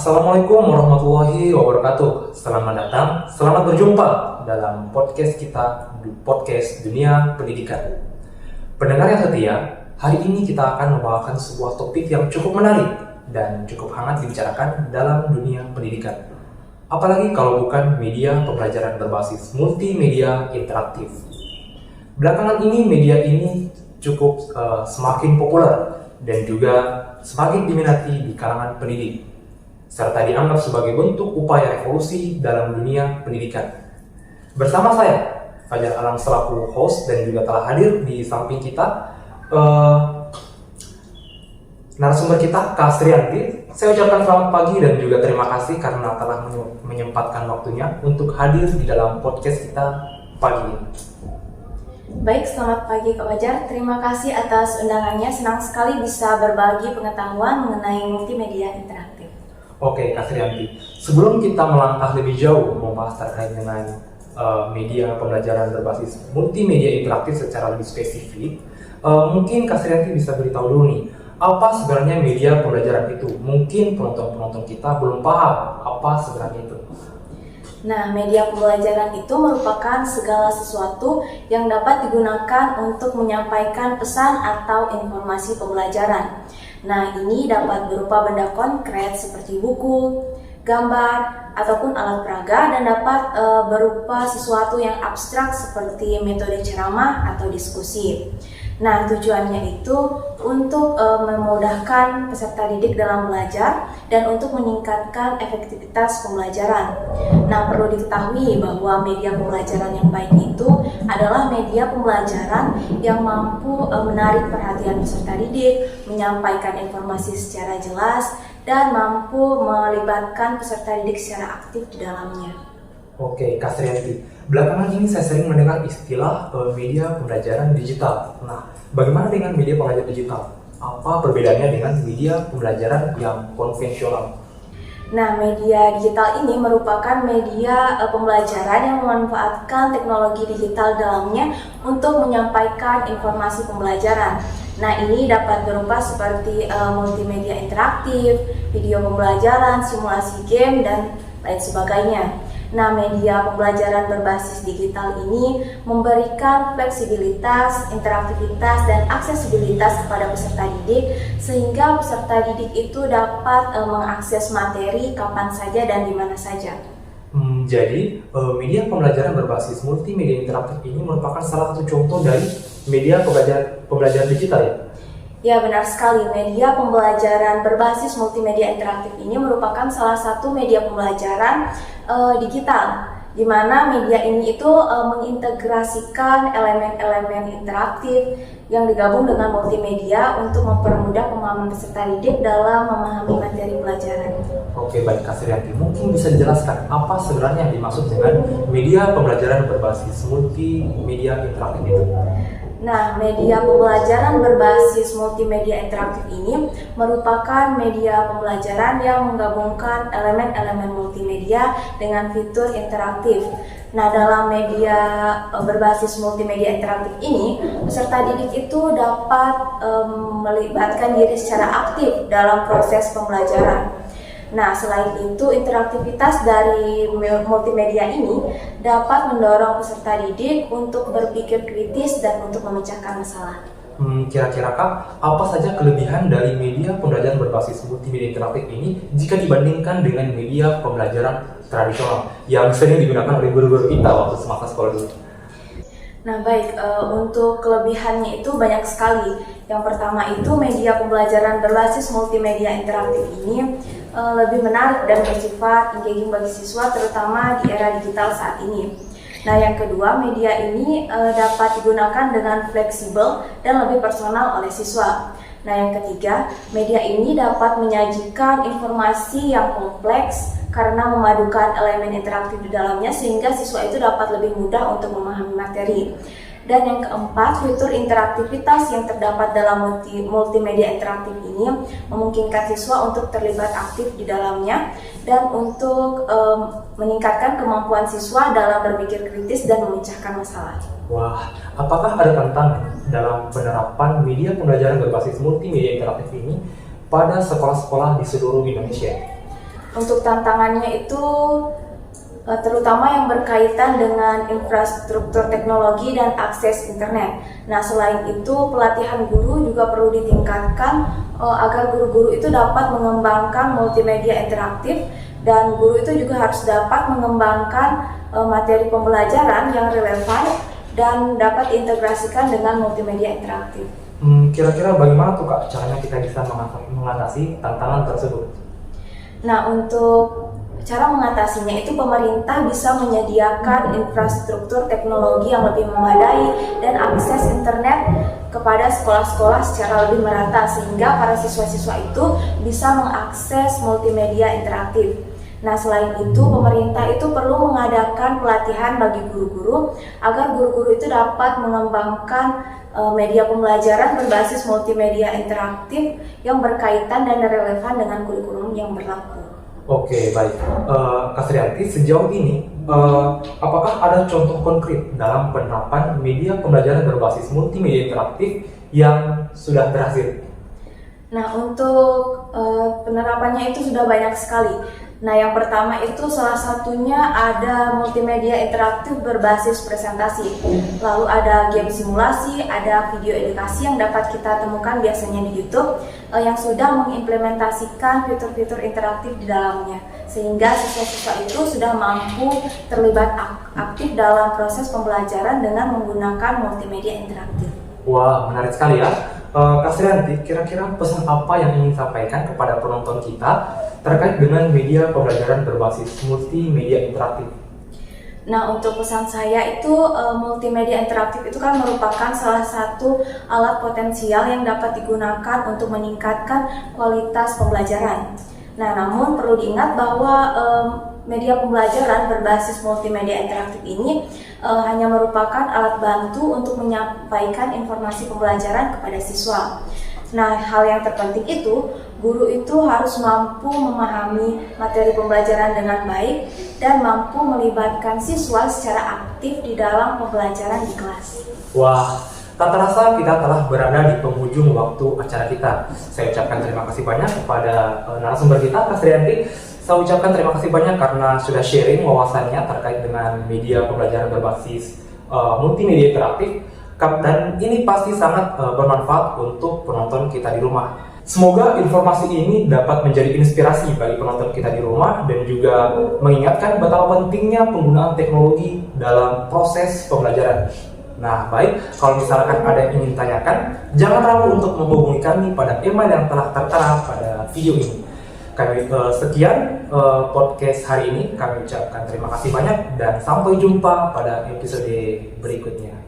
Assalamualaikum warahmatullahi wabarakatuh. Selamat datang, selamat berjumpa dalam podcast kita, podcast Dunia Pendidikan. Pendengar yang setia, hari ini kita akan membawakan sebuah topik yang cukup menarik dan cukup hangat dibicarakan dalam dunia pendidikan. Apalagi kalau bukan media pembelajaran berbasis multimedia interaktif. Belakangan ini media ini cukup semakin populer dan juga semakin diminati di kalangan pendidik, serta dianggap sebagai bentuk upaya revolusi dalam dunia pendidikan. Bersama saya, Fajar Alam selaku host dan juga telah hadir di samping kita narasumber kita, Kak Astrianti. Saya ucapkan selamat pagi dan juga terima kasih karena telah menyempatkan waktunya untuk hadir di dalam podcast kita pagi ini. Baik, selamat pagi Kak Fajar. Terima kasih atas undangannya. Senang sekali bisa berbagi pengetahuan mengenai multimedia interaktif. Oke, Kak Srianti. Sebelum kita melangkah lebih jauh membahas terkait dengan media pembelajaran berbasis multimedia interaktif secara lebih spesifik, mungkin Kak Srianti bisa beritahu dulu nih, apa sebenarnya media pembelajaran itu? Mungkin penonton-penonton kita belum paham apa sebenarnya itu. Nah, media pembelajaran itu merupakan segala sesuatu yang dapat digunakan untuk menyampaikan pesan atau informasi pembelajaran. Nah, ini dapat berupa benda konkret seperti buku, gambar, ataupun alat peraga, dan dapat berupa sesuatu yang abstrak seperti metode ceramah atau diskusi. Nah, tujuannya itu untuk memudahkan peserta didik dalam belajar dan untuk meningkatkan efektivitas pembelajaran. Nah, perlu diketahui bahwa media pembelajaran yang baik itu adalah media pembelajaran yang mampu menarik perhatian peserta didik, menyampaikan informasi secara jelas, dan mampu melibatkan peserta didik secara aktif di dalamnya. Oke, Kak Srianti. Belakangan ini saya sering mendengar istilah media pembelajaran digital. Nah, bagaimana dengan media pembelajaran digital? Apa perbedaannya dengan media pembelajaran yang konvensional? Nah, media digital ini merupakan media pembelajaran yang memanfaatkan teknologi digital dalamnya untuk menyampaikan informasi pembelajaran. Nah, ini dapat berupa seperti multimedia interaktif, video pembelajaran, simulasi game, dan lain sebagainya. Nah, media pembelajaran berbasis digital ini memberikan fleksibilitas, interaktivitas, dan aksesibilitas kepada peserta didik sehingga peserta didik itu dapat mengakses materi kapan saja dan di mana saja. Jadi, media pembelajaran berbasis multimedia interaktif ini merupakan salah satu contoh dari media pembelajaran digital ya? Ya, benar sekali. Media pembelajaran berbasis multimedia interaktif ini merupakan salah satu media pembelajaran digital, di mana media ini itu mengintegrasikan elemen-elemen interaktif yang digabung dengan multimedia untuk mempermudah pemahaman peserta didik dalam memahami materi pelajaran. Oke, baik Kak Srianti. Mungkin bisa dijelaskan apa sebenarnya yang dimaksud dengan media pembelajaran berbasis multimedia interaktif itu? Nah, media pembelajaran berbasis multimedia interaktif ini merupakan media pembelajaran yang menggabungkan elemen-elemen multimedia dengan fitur interaktif. Nah, dalam media berbasis multimedia interaktif ini, peserta didik itu dapat melibatkan diri secara aktif dalam proses pembelajaran. Nah, selain itu, interaktivitas dari multimedia ini dapat mendorong peserta didik untuk berpikir kritis dan untuk memecahkan masalah. Kira-kira Kak, apa saja kelebihan dari media pembelajaran berbasis multimedia interaktif ini jika dibandingkan dengan media pembelajaran tradisional yang sering digunakan oleh guru-guru kita waktu semasa sekolah dulu? Nah, baik, untuk kelebihannya itu banyak sekali. Yang pertama itu media pembelajaran berbasis multimedia interaktif ini lebih menarik dan bersifat engaging bagi siswa, terutama di era digital saat ini. Nah, yang kedua, media ini dapat digunakan dengan fleksibel dan lebih personal oleh siswa. Nah, yang ketiga, media ini dapat menyajikan informasi yang kompleks karena memadukan elemen interaktif di dalamnya sehingga siswa itu dapat lebih mudah untuk memahami materi. Dan yang keempat, fitur interaktivitas yang terdapat dalam multimedia interaktif ini memungkinkan siswa untuk terlibat aktif di dalamnya dan untuk meningkatkan kemampuan siswa dalam berpikir kritis dan memecahkan masalah. Wah, apakah ada tantangan dalam penerapan media pembelajaran berbasis multimedia interaktif ini pada sekolah-sekolah di seluruh Indonesia? Untuk tantangannya itu terutama yang berkaitan dengan infrastruktur teknologi dan akses internet. Nah, selain itu pelatihan guru juga perlu ditingkatkan agar guru-guru itu dapat mengembangkan multimedia interaktif, dan guru itu juga harus dapat mengembangkan materi pembelajaran yang relevan dan dapat diintegrasikan dengan multimedia interaktif. Kira-kira bagaimana tuh Kak caranya kita bisa mengatasi tantangan tersebut? Nah, untuk cara mengatasinya itu pemerintah bisa menyediakan infrastruktur teknologi yang lebih memadai dan akses internet kepada sekolah-sekolah secara lebih merata sehingga para siswa-siswa itu bisa mengakses multimedia interaktif. Nah, selain itu pemerintah itu perlu mengadakan pelatihan bagi guru-guru agar guru-guru itu dapat mengembangkan media pembelajaran berbasis multimedia interaktif yang berkaitan dan relevan dengan kurikulum yang berlaku. Oke, baik. Kak Srianti, sejauh ini, apakah ada contoh konkret dalam penerapan media pembelajaran berbasis multimedia interaktif yang sudah berhasil? Nah, untuk penerapannya itu sudah banyak sekali. Nah, yang pertama itu salah satunya ada multimedia interaktif berbasis presentasi. Lalu ada game simulasi, ada video edukasi yang dapat kita temukan biasanya di YouTube yang sudah mengimplementasikan fitur-fitur interaktif di dalamnya. Sehingga siswa-siswa itu sudah mampu terlibat aktif dalam proses pembelajaran dengan menggunakan multimedia interaktif. Wah, menarik sekali ya. Kak Srianti, kira-kira pesan apa yang ingin sampaikan kepada penonton kita terkait dengan media pembelajaran berbasis multimedia interaktif? Nah, untuk pesan saya itu multimedia interaktif itu kan merupakan salah satu alat potensial yang dapat digunakan untuk meningkatkan kualitas pembelajaran. Nah, namun perlu diingat bahwa media pembelajaran berbasis multimedia interaktif ini hanya merupakan alat bantu untuk menyampaikan informasi pembelajaran kepada siswa. Nah, hal yang terpenting itu, guru itu harus mampu memahami materi pembelajaran dengan baik dan mampu melibatkan siswa secara aktif di dalam pembelajaran di kelas. Wah, tak terasa kita telah berada di penghujung waktu acara kita. Saya ucapkan terima kasih banyak kepada narasumber kita, Kak Srianti. Saya ucapkan terima kasih banyak karena sudah sharing wawasannya terkait dengan media pembelajaran berbasis multimedia interaktif. Dan ini pasti sangat bermanfaat untuk penonton kita di rumah. Semoga informasi ini dapat menjadi inspirasi bagi penonton kita di rumah dan juga mengingatkan betapa pentingnya penggunaan teknologi dalam proses pembelajaran. Nah, baik, kalau misalkan ada yang ingin tanyakan, jangan ragu untuk menghubungi kami pada email yang telah tertera pada video ini. Kami sekian podcast hari ini. Kami ucapkan terima kasih banyak dan sampai jumpa pada episode berikutnya.